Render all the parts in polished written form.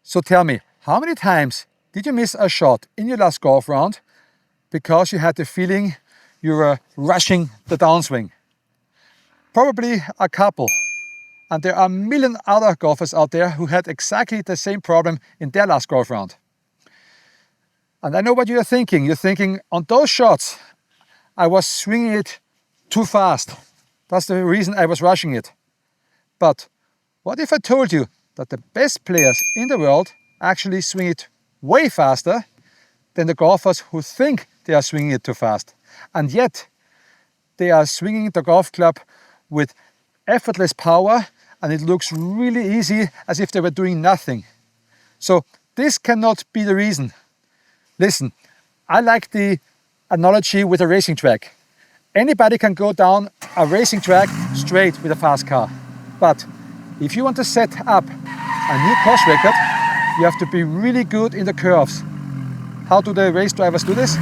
So tell me, how many times did you miss a shot in your last golf round because you had the feeling you were rushing the downswing? Probably a couple. And there are a million other golfers out there who had exactly the same problem in their last golf round. And I know what you're thinking. You're thinking, on those shots, I was swinging it too fast. That's the reason I was rushing it. But what if I told you that the best players in the world actually swing it way faster than the golfers who think they are swinging it too fast? And yet, they are swinging the golf club with effortless power, and it looks really easy, as if they were doing nothing. So this cannot be the reason. Listen, I like the analogy with a racing track. Anybody can go down a racing track straight with a fast car. But if you want to set up a new course record, you have to be really good in the curves. How do the race drivers do this?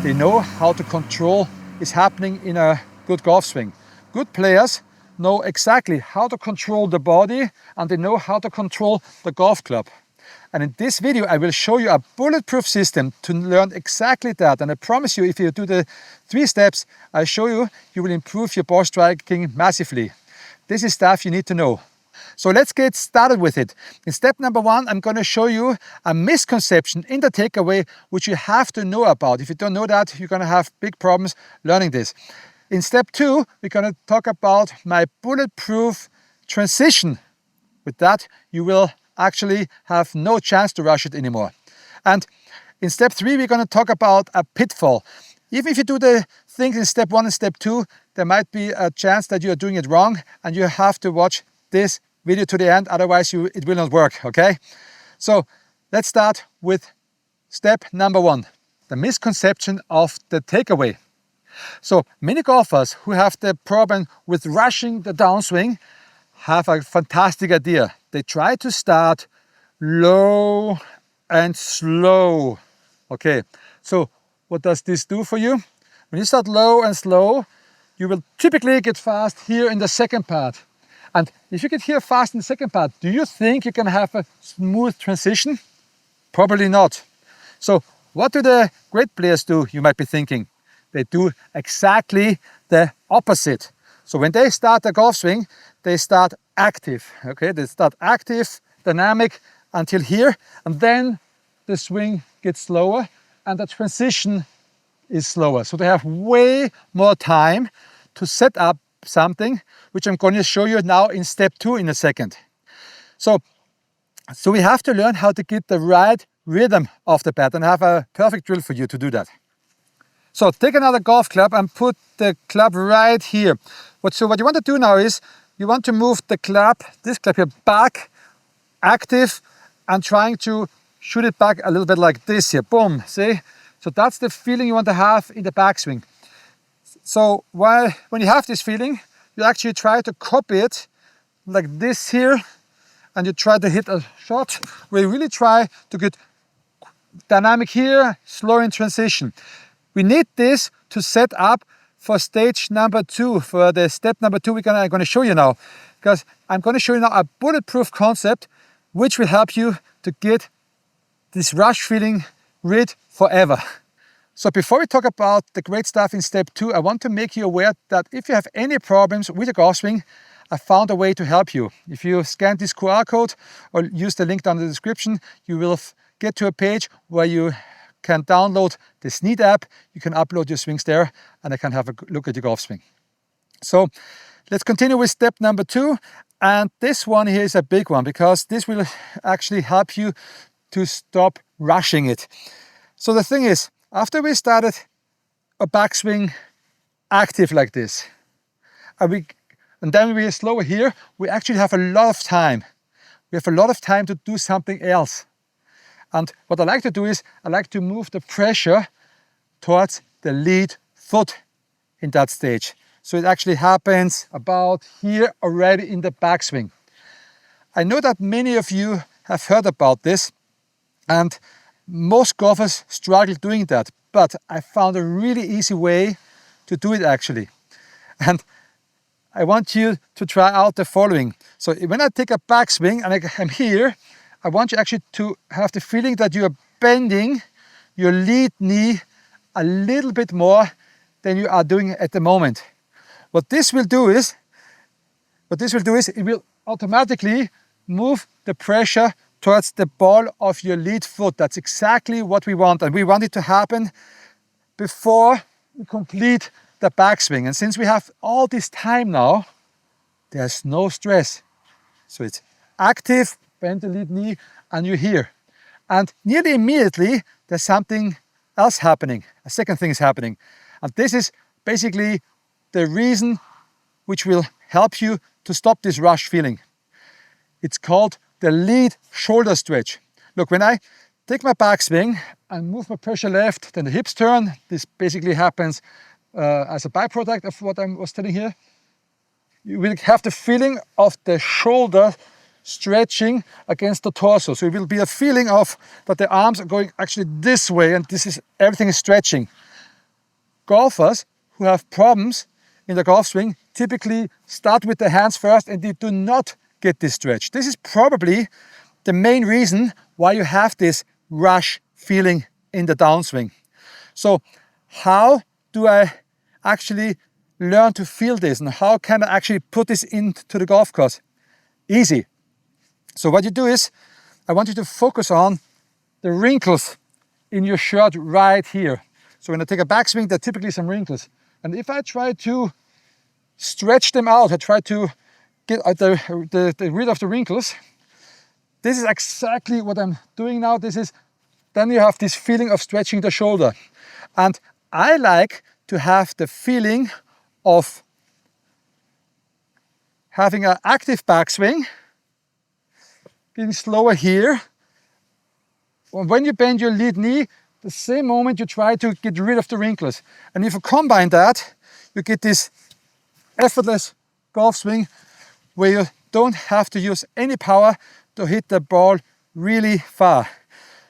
They know how to control is happening in a good golf swing. Good players know exactly how to control the body, and they know how to control the golf club. And in this video, I will show you a bulletproof system to learn exactly that. And I promise you, if you do the 3 steps I show you, you will improve your ball striking massively. This is stuff you need to know. So let's get started with it. In step number 1, I'm going to show you a misconception in the takeaway, which you have to know about. If you don't know that, you're going to have big problems learning this. In step 2, we're going to talk about my bulletproof transition. With that, you will actually have no chance to rush it anymore. And in step 3, we're going to talk about a pitfall. Even if you do the things in step 1 and step 2, there might be a chance that you are doing it wrong, and you have to watch this video to the end, otherwise it will not work, okay? So let's start with step number 1, the misconception of the takeaway. So many golfers who have the problem with rushing the downswing have a fantastic idea. They try to start low and slow. Okay, so what does this do for you? When you start low and slow, you will typically get fast here in the second part. And if you get here fast in the second part, do you think you can have a smooth transition? Probably not. So what do the great players do, you might be thinking? They do exactly the opposite. So when they start the golf swing, they start active. Okay, they start active, dynamic until here, and then the swing gets slower and the transition is slower. So they have way more time to set up something, which I'm going to show you now in step 2 in a second. So we have to learn how to get the right rhythm of the bat, and I have a perfect drill for you to do that. So take another golf club and put the club right here. So what you want to do now is you want to move the club, this club here, back, active, and trying to shoot it back a little bit like this here. Boom, see? So that's the feeling you want to have in the backswing. So when you have this feeling, you actually try to copy it like this here, and you try to hit a shot where you really try to get dynamic here, slow in transition. We need this to set up for stage number 2, for the step number 2 I'm going to show you now. Because I'm going to show you now a bulletproof concept which will help you to get this rush feeling rid forever. So before we talk about the great stuff in step 2, I want to make you aware that if you have any problems with your golf swing, I found a way to help you. If you scan this QR code or use the link down in the description, you will get to a page where you can download the Snead App, you can upload your swings there, and I can have a look at your golf swing. So let's continue with step number 2. And this one here is a big one, because this will actually help you to stop rushing it. So the thing is, after we started a backswing active like this, and then we are slower here, we actually have a lot of time. We have a lot of time to do something else. And what I like to do is, I like to move the pressure towards the lead foot in that stage. So it actually happens about here already in the backswing. I know that many of you have heard about this, and most golfers struggle doing that, but I found a really easy way to do it actually. And I want you to try out the following. So when I take a backswing and I'm here, I want you actually to have the feeling that you are bending your lead knee a little bit more than you are doing at the moment. What this will do is it will automatically move the pressure towards the ball of your lead foot. That's exactly what we want, and we want it to happen before we complete the backswing. And since we have all this time now, there's no stress. So it's active, bend the lead knee, and you're here. And nearly immediately, there's something else happening. A second thing is happening. And this is basically the reason which will help you to stop this rush feeling. It's called the lead shoulder stretch. Look, when I take my backswing and move my pressure left, then the hips turn. This basically happens as a byproduct of what I was telling here. You will have the feeling of the shoulder stretching against the torso. So it will be a feeling of that the arms are going actually this way, and everything is stretching. Golfers who have problems in the golf swing typically start with the hands first, and they do not get this stretch. This is probably the main reason why you have this rush feeling in the downswing. So how do I actually learn to feel this, and how can I actually put this into the golf course? Easy. So what you do is, I want you to focus on the wrinkles in your shirt right here. So when I take a backswing, there are typically some wrinkles. And if I try to stretch them out, I try to get rid of the wrinkles, this is exactly what I'm doing now. Then you have this feeling of stretching the shoulder. And I like to have the feeling of having an active backswing, getting slower here. When you bend your lead knee, the same moment you try to get rid of the wrinkles. And if you combine that, you get this effortless golf swing where you don't have to use any power to hit the ball really far.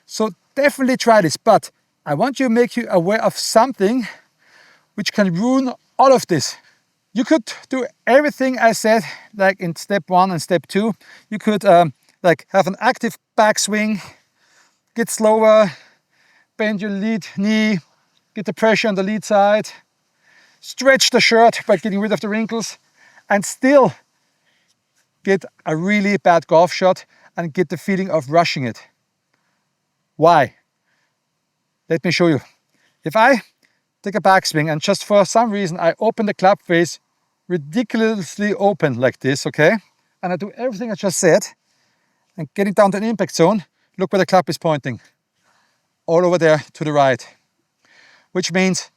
So definitely try this, but I want to make you aware of something which can ruin all of this. You could do everything I said, like in step 1 and step 2. You could like have an active backswing, get slower, bend your lead knee, get the pressure on the lead side, stretch the shirt by getting rid of the wrinkles, and still get a really bad golf shot and get the feeling of rushing it. Why? Let me show you. If I take a backswing and just for some reason I open the club face ridiculously open like this, okay? And I do everything I just said, and getting down to an impact zone, look where the club is pointing. All over there to the right. Which means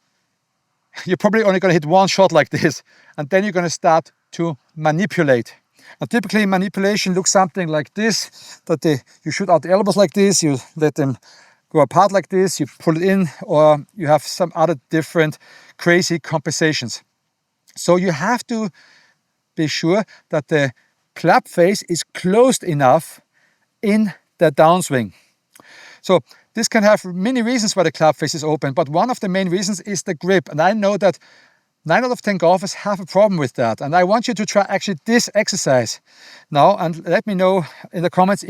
you're probably only going to hit one shot like this, and then you're going to start to manipulate. And typically manipulation looks something like this, that you shoot out the elbows like this, you let them go apart like this, you pull it in, or you have some other different crazy compensations. So you have to be sure that the club face is closed enough in the downswing. So this can have many reasons why the club face is open, but one of the main reasons is the grip. And I know that 9 out of 10 golfers have a problem with that. And I want you to try actually this exercise now, and let me know in the comments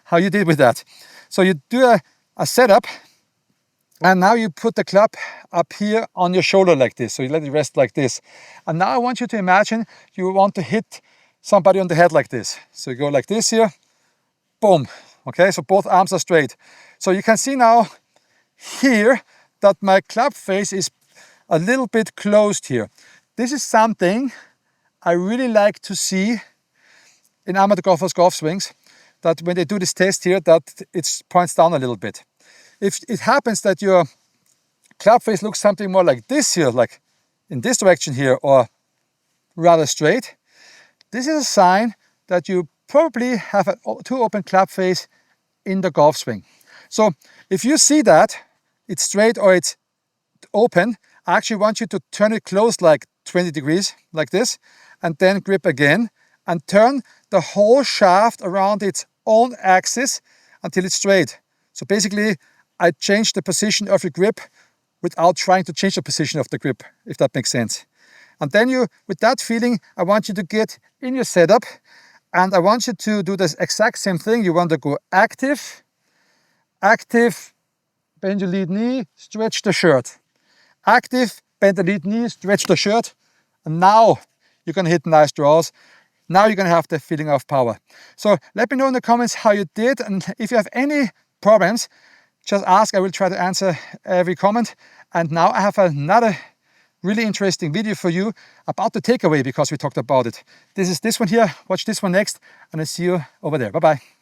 how you did with that. So you do a setup, and now you put the club up here on your shoulder like this. So you let it rest like this. And now I want you to imagine you want to hit somebody on the head like this. So you go like this here, boom. Okay, so both arms are straight. So you can see now here that my club face is a little bit closed here. This is something I really like to see in amateur golfers' golf swings, that when they do this test here, that it points down a little bit. If it happens that your club face looks something more like this here, like in this direction here, or rather straight, this is a sign that you probably have a too open club face in the golf swing. So if you see that it's straight or it's open, I actually want you to turn it closed like 20 degrees, like this, and then grip again, and turn the whole shaft around its own axis until it's straight. So basically, I change the position of your grip without trying to change the position of the grip, if that makes sense. And then with that feeling, I want you to get in your setup And I want you to do this exact same thing. You want to go active, active, bend your lead knee, stretch the shirt. Active, bend the lead knee, stretch the shirt. And now you're going to hit nice draws. Now you're going to have the feeling of power. So let me know in the comments how you did. And if you have any problems, just ask. I will try to answer every comment. And now I have another really interesting video for you about the takeaway, because we talked about it. This is this one here. Watch this one next, and I'll see you over there. Bye-bye.